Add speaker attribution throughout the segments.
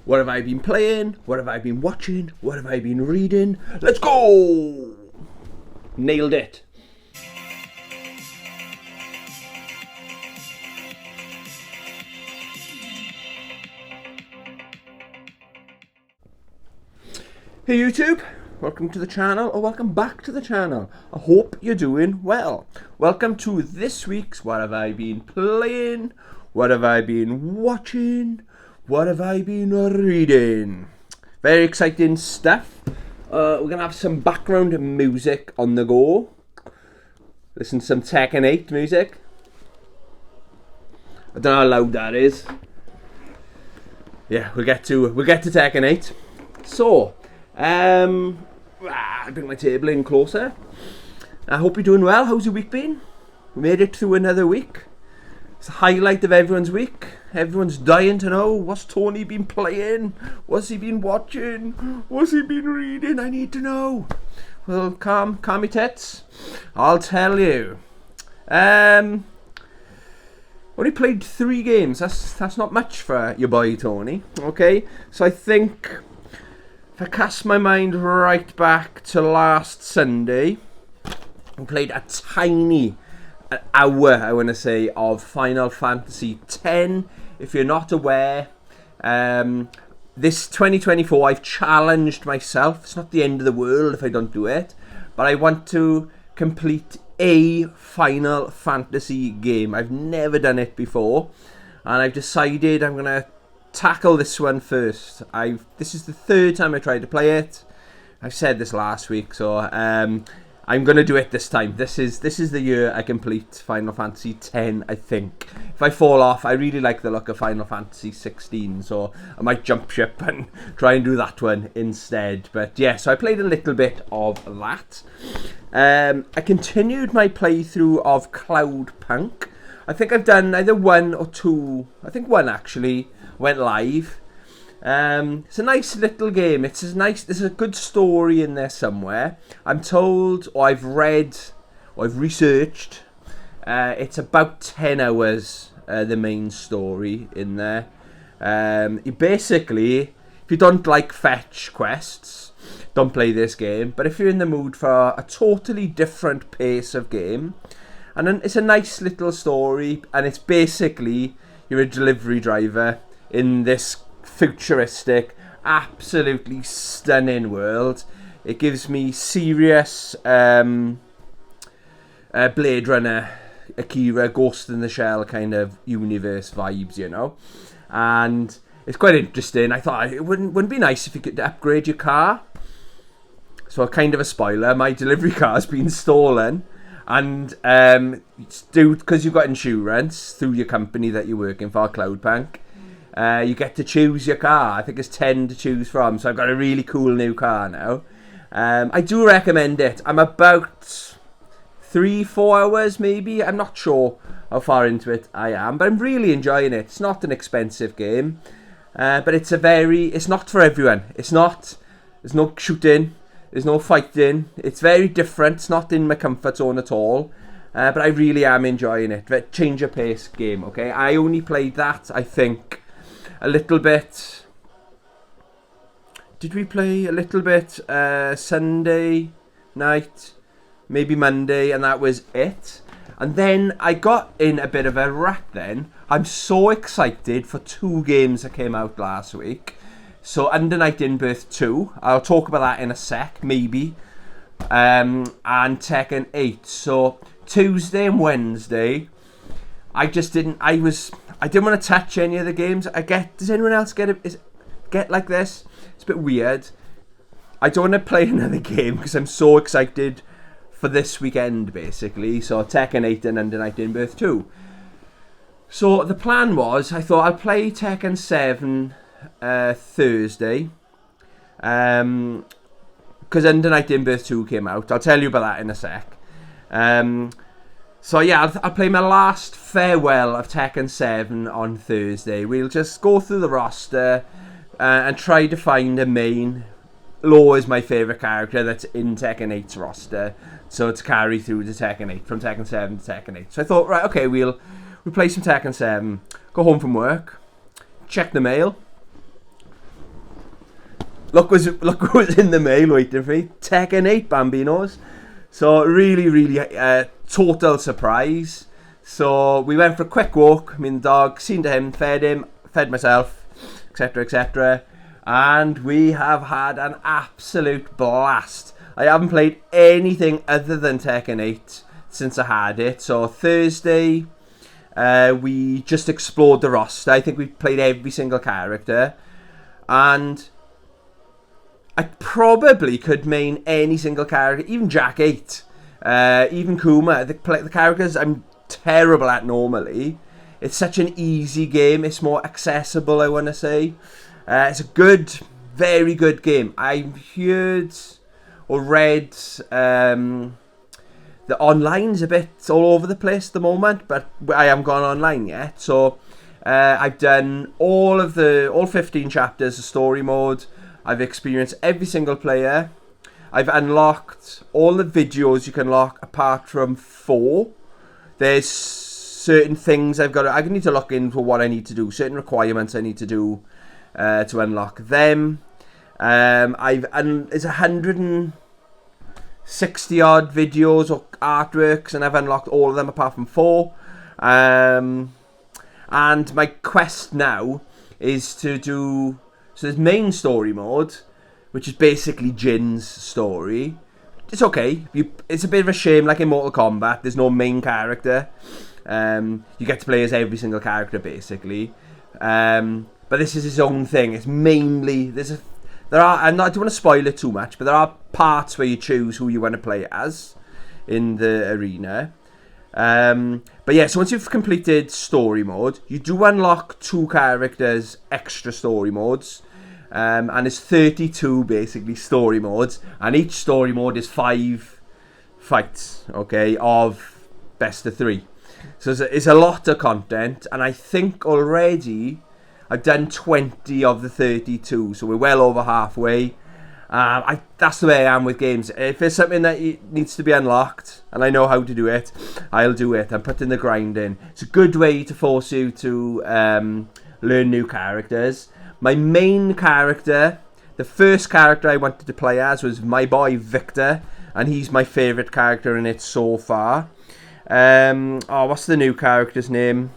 Speaker 1: What have I been playing? What have I been watching? What have I been reading? Let's go! Nailed it. Hey YouTube, welcome to the channel, or welcome back to the channel. I hope you're doing well. Welcome to this week's What Have I Been Playing? What have I been watching? What have I been reading? Very exciting stuff. We're going to have some background music on the go. Listen to some Tekken 8 music. I don't know how loud that is. Yeah, we'll get to Tekken 8. So, I'll bring my table in closer. I hope you're doing well. How's your week been? We made it through another week. It's the highlight of everyone's week. Everyone's dying to know, what's Tony been playing? What's he been watching? What's he been reading? I need to know. Well, calm your tits. I'll tell you. Only played 3 games. That's not much for your boy Tony. Okay, so I think if I cast my mind right back to last Sunday, I played a tiny hour, I want to say, of Final Fantasy X. If you're not aware, this 2024, I've challenged myself. It's not the end of the world if I don't do it, but I want to complete a Final Fantasy game. I've never done it before, and I've decided I'm going to tackle this one first. This is the 3rd time I tried to play it. I said this last week, so I'm gonna do it this time. This is the year I complete Final Fantasy X, I think. If I fall off, I really like the look of Final Fantasy 16, so I might jump ship and try and do that one instead. But yeah, so I played a little bit of that. I continued my playthrough of Cloudpunk. I think I've done either 1 or 2. I think 1 actually went live. It's a nice little game. There's a good story in there somewhere. I'm told, or I've read, or I've researched, it's about 10 hours, the main story in there. You basically, if you don't like fetch quests, don't play this game. But if you're in the mood for a totally different pace of game, and then it's a nice little story, and it's basically, you're a delivery driver in this futuristic, absolutely stunning world. It gives me serious Blade Runner, Akira, Ghost in the Shell kind of universe vibes, you know. And it's quite interesting. I thought it wouldn't be nice if you could upgrade your car. So kind of a spoiler, my delivery car's been stolen. And because you've got insurance through your company that you're working for, Cloudpunk, you get to choose your car. I think it's 10 to choose from, so I've got a really cool new car now. I do recommend it. I'm about 3-4 hours maybe. I'm not sure how far into it I am, but I'm really enjoying it. It's not an expensive game, but it's not for everyone. There's no shooting, there's no fighting. It's very different. It's not in my comfort zone at all. But I really am enjoying it. Change of pace game, okay? I only played that, I think, a little bit. Did we play a little bit Sunday night, maybe Monday, and that was it. And then I got in a bit of a rut then. I'm so excited for 2 games that came out last week. So Under Night in Birth 2, I'll talk about that in a sec, maybe. And Tekken 8. So Tuesday and Wednesday, I didn't want to touch any of the games. Does anyone else get like this? It's a bit weird. I don't want to play another game because I'm so excited for this weekend, basically. So Tekken 8 and Under Night in Birth 2. So the plan was, I thought I'll play Tekken 7 Thursday. Because Under Night in Birth 2 came out. I'll tell you about that in a sec. So yeah, I'll play my last farewell of Tekken 7 on Thursday. We'll just go through the roster and try to find a main. Law is my favourite character that's in Tekken 8's roster, so to carry through to Tekken 8, from Tekken 7 to Tekken 8. So I thought, right, okay, we'll play some Tekken 7, go home from work, check the mail, look what was in the mail waiting for me. Tekken 8 Bambinos. So really total surprise. So we went for a quick walk. Me and the dog, seen to him, fed myself, etc. And we have had an absolute blast. I haven't played anything other than Tekken 8 since I had it. So Thursday, we just explored the roster. I think we played every single character. And I probably could main any single character, even Jack 8, even Kuma. The characters I'm terrible at normally. It's such an easy game. It's more accessible, I want to say. It's a good, very good game. I've heard or read the online's a bit all over the place at the moment, but I haven't gone online yet. So I've done all 15 chapters of story mode. I've experienced every single player. I've unlocked all the videos you can unlock apart from 4. There's certain things I need to look into what I need to do, certain requirements I need to do to unlock them. There's 160 odd videos or artworks, and I've unlocked all of them apart from 4. And my quest now is to do, so there's main story mode, which is basically Jin's story. It's okay. It's a bit of a shame, like in Mortal Kombat, there's no main character. You get to play as every single character basically. But this is his own thing. It's mainly I don't want to spoil it too much, but there are parts where you choose who you want to play as in the arena. But yeah, so once you've completed story mode, you do unlock 2 characters extra story modes. And it's 32 basically story modes, and each story mode is 5 fights, okay, of best of 3. So it's a lot of content, and I think already I've done 20 of the 32, so we're well over halfway. That's the way I am with games. If there's something that needs to be unlocked, and I know how to do it, I'll do it. I'm putting the grind in. It's a good way to force you to learn new characters. My main character, the first character I wanted to play as was my boy Victor, and he's my favourite character in it so far. What's the new character's name?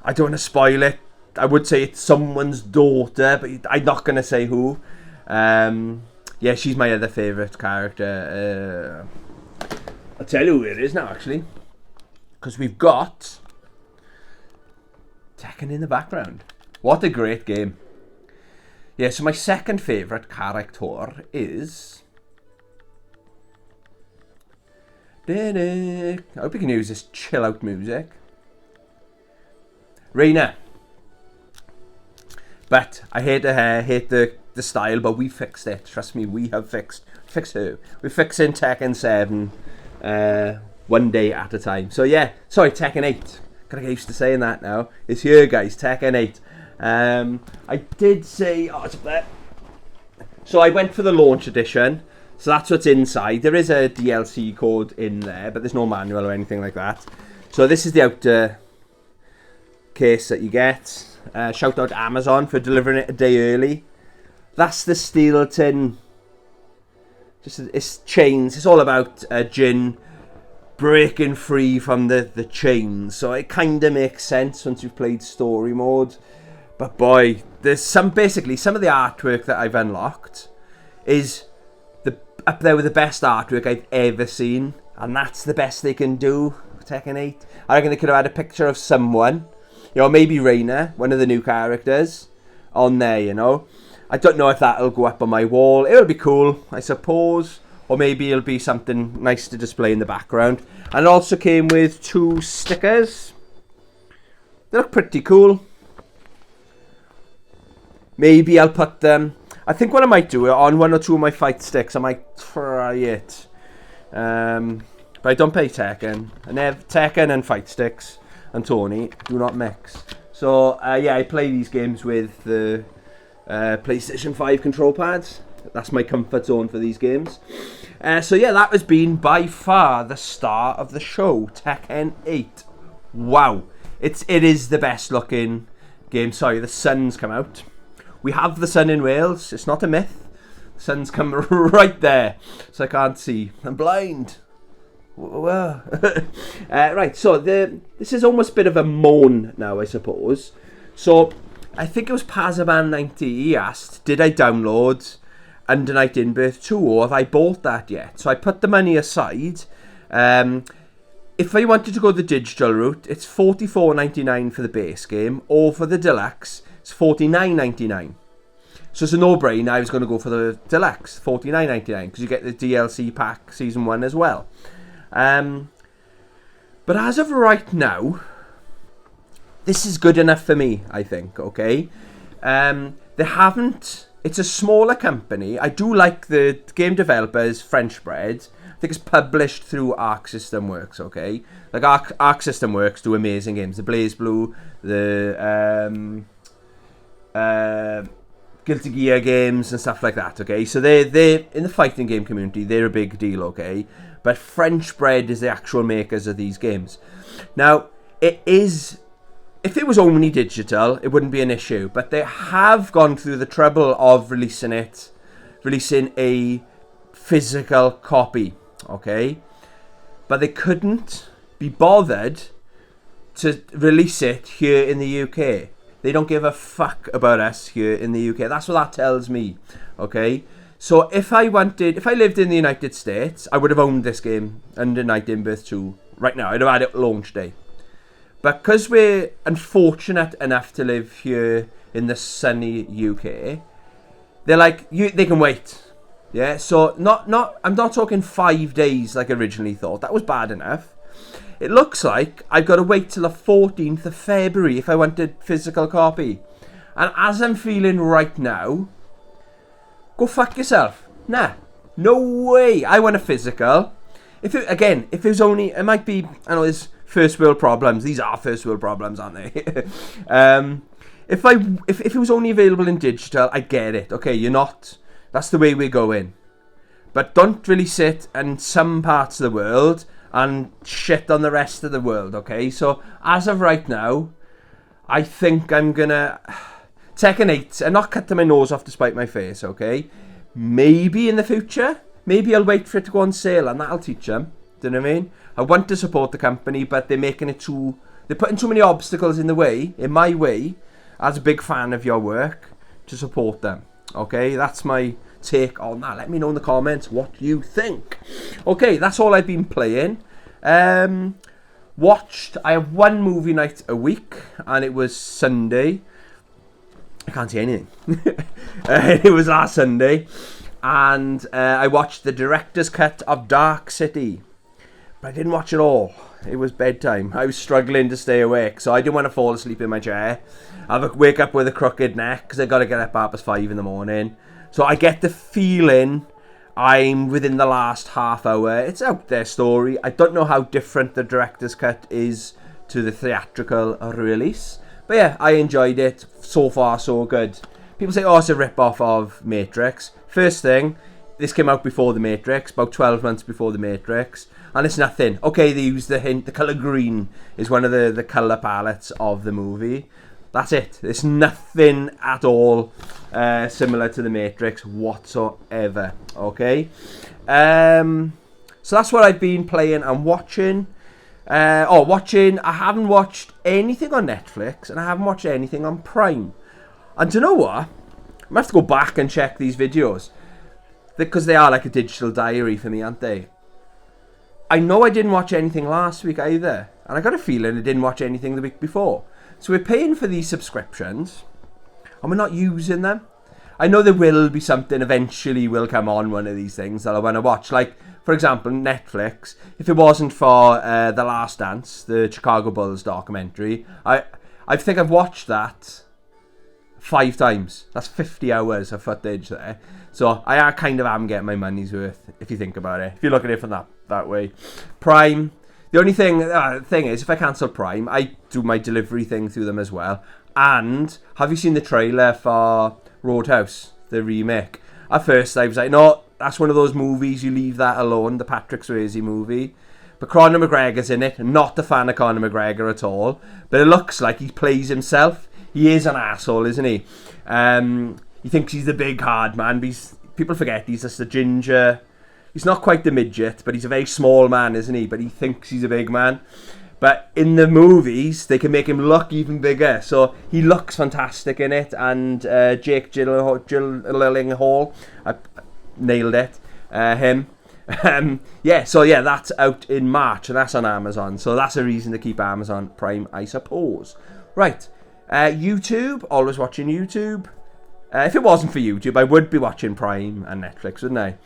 Speaker 1: I don't want to spoil it. I would say it's someone's daughter, but I'm not going to say who. Yeah, she's my other favourite character. I'll tell you who it is now, actually. Because we've got Tekken in the background. What a great game. Yeah, so my second favourite character is... I hope you can use this chill out music. Reina. But I hate the hair, hate the style, but we fixed it. Trust me, we have fixed her. We're fixing Tekken 7 one day at a time. So yeah, sorry, Tekken 8. Gotta get used to saying that now. It's here, guys, Tekken 8. I did say, it's up there. So I went for the launch edition. So that's what's inside. There is a DLC code in there, but there's no manual or anything like that. So this is the outer case that you get. Shout out to Amazon for delivering it a day early. That's the steel tin. It's chains. It's all about Jin breaking free from the chains. So it kind of makes sense once you've played story mode. But boy, there's some of the artwork that I've unlocked is up there with the best artwork I've ever seen, and that's the best they can do with Tekken 8. I reckon they could have had a picture of someone, maybe Reina, one of the new characters, on there, I don't know if that'll go up on my wall. It'll be cool, I suppose, or maybe it'll be something nice to display in the background. And it also came with 2 stickers. They look pretty cool. Maybe I'll put them... I think what I might do on 1 or 2 of my fight sticks, I might try it. But I don't play Tekken. Tekken and fight sticks and Tony do not mix. So yeah, I play these games with the PlayStation 5 control pads. That's my comfort zone for these games. So yeah, that has been by far the star of the show, Tekken 8. Wow, it is the best looking game. Sorry, the sun's come out. We have the sun in Wales. It's not a myth. The sun's come right there, so I can't see. I'm blind. Right, so this is almost a bit of a moan now, I suppose. So I think it was Pazaman90. He asked, did I download Under Night in Birth 2, or have I bought that yet? So I put the money aside. If I wanted to go the digital route, it's $44.99 for the base game, or for the deluxe, it's $49.99. So it's a no-brainer. I was going to go for the deluxe, $49.99, because you get the DLC pack season 1 as well. But as of right now, this is good enough for me, I think, okay? They haven't... It's a smaller company. I do like the game developers, French Bread. I think it's published through Arc System Works, okay? Like Arc System Works do amazing games. The BlazBlue, the Guilty Gear games and stuff like that, okay? So they're in the fighting game community, they're a big deal, okay? But French Bread is the actual makers of these games. Now, it is... If it was only digital, it wouldn't be an issue. But they have gone through the trouble of releasing a physical copy, okay? But they couldn't be bothered to release it here in the UK. They don't give a fuck about us here in the UK. That's what that tells me, okay? So if I lived in the United States, I would have owned this game, Under Night in Birth 2, right now. I'd have had it launch day. But because we're unfortunate enough to live here in the sunny UK, they're like, they can wait. Yeah, so I'm not talking 5 days like I originally thought. That was bad enough. It looks like I've got to wait till the 14th of February if I want a physical copy. And as I'm feeling right now, go fuck yourself. Nah, no way. I want a physical. If it was only, it might be, I know there's first world problems. These are first world problems, aren't they? If it was only available in digital, I get it. Okay, you're not. That's the way we're going. But don't release it in some parts of the world and shit on the rest of the world, okay? So, as of right now, I think I'm gonna... Tekken 8, and not cut my nose off to spite my face, okay? Maybe in the future, maybe I'll wait for it to go on sale, and that'll teach them. Do you know what I mean? I want to support the company, but they're making it too... They're putting too many obstacles in my way, as a big fan of your work, to support them. Okay, that's my take on that. Let me know in the comments what you think. Okay, that's all I've been playing. I have one movie night a week, and it was Sunday. I can't see anything. It was last Sunday, and I watched the director's cut of Dark City. But I didn't watch it all. It was bedtime. I was struggling to stay awake, so I didn't want to fall asleep in my chair. I'll wake up with a crooked neck because I got to get up at 5 in the morning. So I get the feeling I'm within the last half hour. It's out there story. I don't know how different the director's cut is to the theatrical release. But yeah, I enjoyed it. So far, so good. People say, oh, it's a rip-off of Matrix. First thing, this came out before The Matrix, about 12 months before The Matrix. And it's nothing. Okay, they use the hint. The colour green is one of the colour palettes of the movie. That's it. It's nothing at all similar to The Matrix whatsoever. Okay? So that's what I've been playing and watching. I haven't watched anything on Netflix, and I haven't watched anything on Prime. And do you know what? I'm going to have to go back and check these videos. Because they are like a digital diary for me, aren't they? I know I didn't watch anything last week either. And I got a feeling I didn't watch anything the week before. So we're paying for these subscriptions, and we're not using them. I know there will be something eventually will come on one of these things that I want to watch. Like, for example, Netflix. If it wasn't for The Last Dance, the Chicago Bulls documentary, I think I've watched that 5 times. That's 50 hours of footage there. So I kind of am getting my money's worth, if you think about it. If you look at it from that way. Prime. The only thing is, if I cancel Prime, I do my delivery thing through them as well. And have you seen the trailer for Roadhouse, the remake? At first, I was like, no, that's one of those movies, you leave that alone, the Patrick Swayze movie. But Conor McGregor's in it. Not a fan of Conor McGregor at all. But it looks like he plays himself. he is an asshole, isn't he? He thinks he's the big hard man, but people forget he's just a ginger. He's not quite the midget, but he's a very small man, isn't he? But he thinks he's a big man. But in the movies, they can make him look even bigger. So he looks fantastic in it. And Jake Gyllenhaal, I nailed it. Him. That's out in March, and that's on Amazon. So that's a reason to keep Amazon Prime, I suppose. Right. YouTube, always watching YouTube. If it wasn't for YouTube, I would be watching Prime and Netflix, wouldn't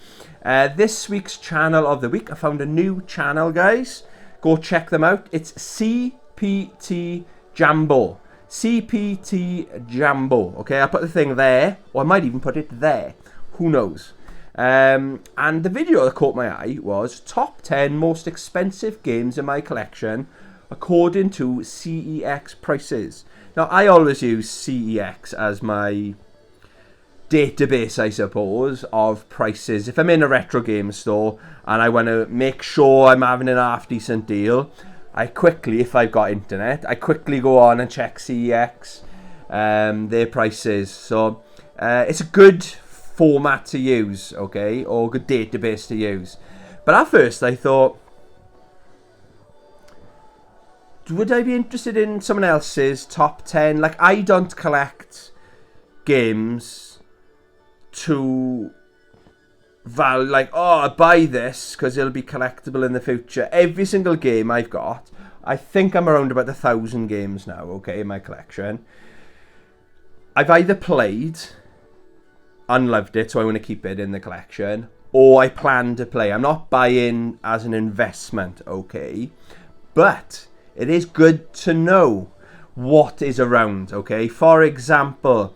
Speaker 1: I? This week's channel of the week, I found a new channel, guys. Go check them out. It's CPT Jambo. CPT Jambo. Okay, I'll put the thing there, or I might even put it there. Who knows? And the video that caught my eye was top 10 most expensive games in my collection according to CEX prices. Now, I always use CEX as my database, I suppose, of prices. If I'm in a retro game store and I want to make sure I'm having an half decent deal, I quickly, if I've got internet, I quickly go on and check CEX, their prices. So it's a good format to use, okay, or a good database to use. But at first I thought, would I be interested in someone else's top 10? Like, I don't collect games to value, like, oh, I buy this because it'll be collectible in the future. Every single game I've got, I think I'm around about 1,000 games now, okay, in my collection. I've either played and loved it, so I want to keep it in the collection, or I plan to play. I'm not buying as an investment, okay, but it is good to know what is around, okay. For example,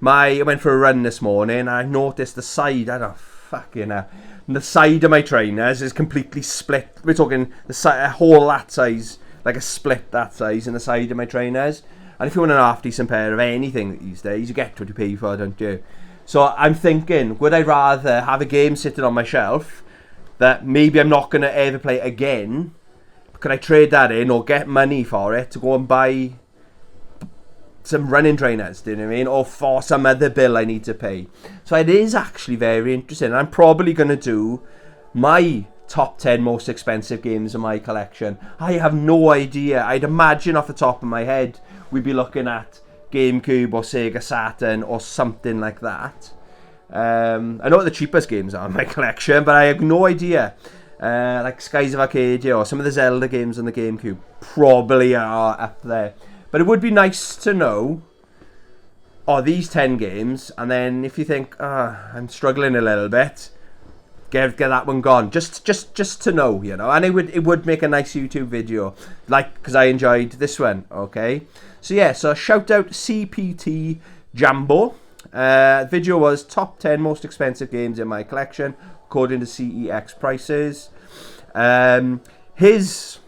Speaker 1: I went for a run this morning and I noticed the side, the side of my trainers is completely split. We're talking a hole that size, like a split that size in the side of my trainers. And if you want an half decent pair of anything these days, you get what you pay for, don't you? So I'm thinking, would I rather have a game sitting on my shelf that maybe I'm not going to ever play again? Could I trade that in or get money for it to go and buy some running trainers, do you know what I mean? Or for some other bill I need to pay. So it is actually very interesting. I'm probably going to do my top 10 most expensive games in my collection. I have no idea. I'd imagine off the top of my head we'd be looking at GameCube or Sega Saturn or something like that. I know what the cheapest games are in my collection, but I have no idea. Like Skies of Arcadia or some of the Zelda games on the GameCube probably are up there. But it would be nice to know, these 10 games, and then if you think, I'm struggling a little bit, get that one gone. Just to know, you know. And it would make a nice YouTube video, like, because I enjoyed this one, okay? So shout out CPT Jambo. Video was top 10 most expensive games in my collection, according to CEX prices. His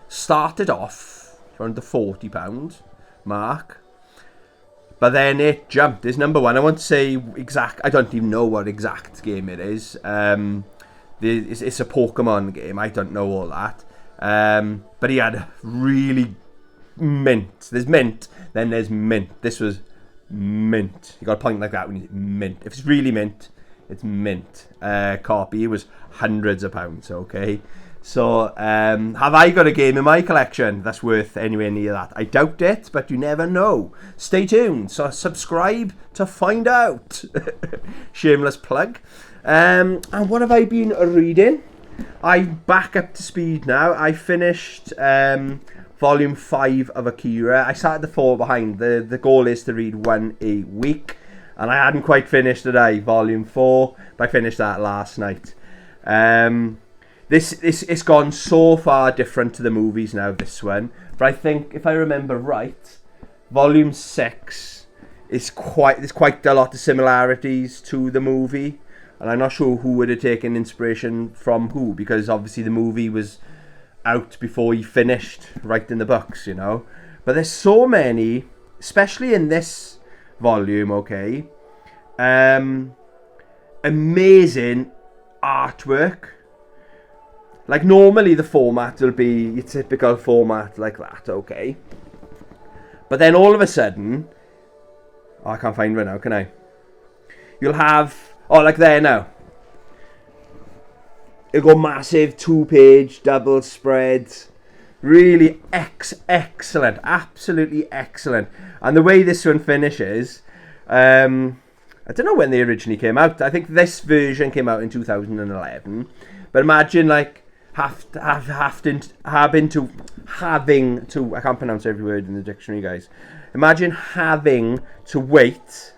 Speaker 1: started off around the £40 mark, but then it jumped. His number one, I won't say exact, I don't even know what exact game it is. It's a Pokemon game, I don't know all that. But he had really mint. There's mint, then there's mint. This was mint. You got a point like that when you mint. If it's really mint, it's mint. Copy, it was hundreds of pounds, okay? So, have I got a game in my collection that's worth anywhere near that? I doubt it, but you never know. Stay tuned. So, subscribe to find out. Shameless plug. And what have I been reading? I'm back up to speed now. I finished volume 5 of Akira. I started the 4 behind. The goal is to read one a week. And I hadn't quite finished today, volume 4. But I finished that last night. It's gone so far different to the movies now, this one. But I think, if I remember right, volume 6 is there's quite a lot of similarities to the movie. And I'm not sure who would have taken inspiration from who, because obviously the movie was out before he finished writing the books, you know. But there's so many, especially in this volume, okay, amazing artwork. Like, normally the format will be your typical format like that, okay? But then all of a sudden, I can't find one now, can I? You'll have, like there now. It'll go massive 2-page double spread. Really excellent. Absolutely excellent. And the way this one finishes, I don't know when they originally came out. I think this version came out in 2011. But imagine like having to, I can't pronounce every word in the dictionary, guys. Imagine having to wait.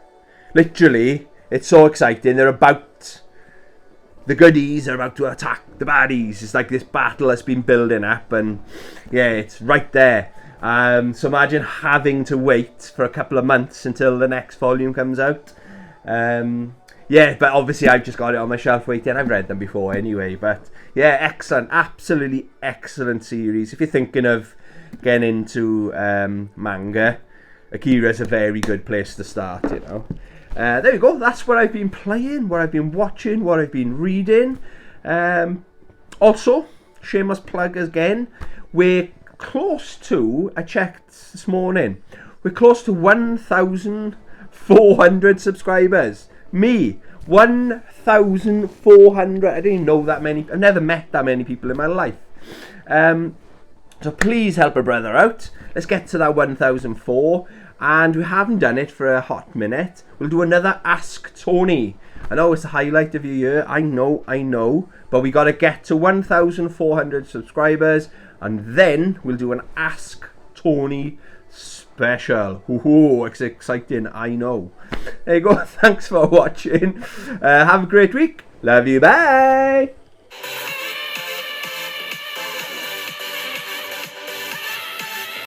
Speaker 1: Literally, it's so exciting. The goodies are about to attack the baddies. It's like this battle that's been building up, and yeah, it's right there. So imagine having to wait for a couple of months until the next volume comes out. Yeah, but obviously I've just got it on my shelf waiting. I've read them before anyway, but yeah, excellent, absolutely excellent series. If you're thinking of getting into manga, Akira's a very good place to start, you know. There we go, that's what I've been playing, what I've been watching, what I've been reading. Also, shameless plug again, we're close to, I checked this morning, we're close to 1,400 subscribers. Me, 1,400, I didn't know that many, I've never met that many people in my life. So please help a brother out. Let's get to that 1,004. And we haven't done it for a hot minute. We'll do another Ask Tony. I know it's the highlight of your year. I know. But we got to get to 1,400 subscribers. And then we'll do an Ask Tony special. Ooh, it's exciting, I know. There you go. Thanks for watching. Have a great week. Love you. Bye.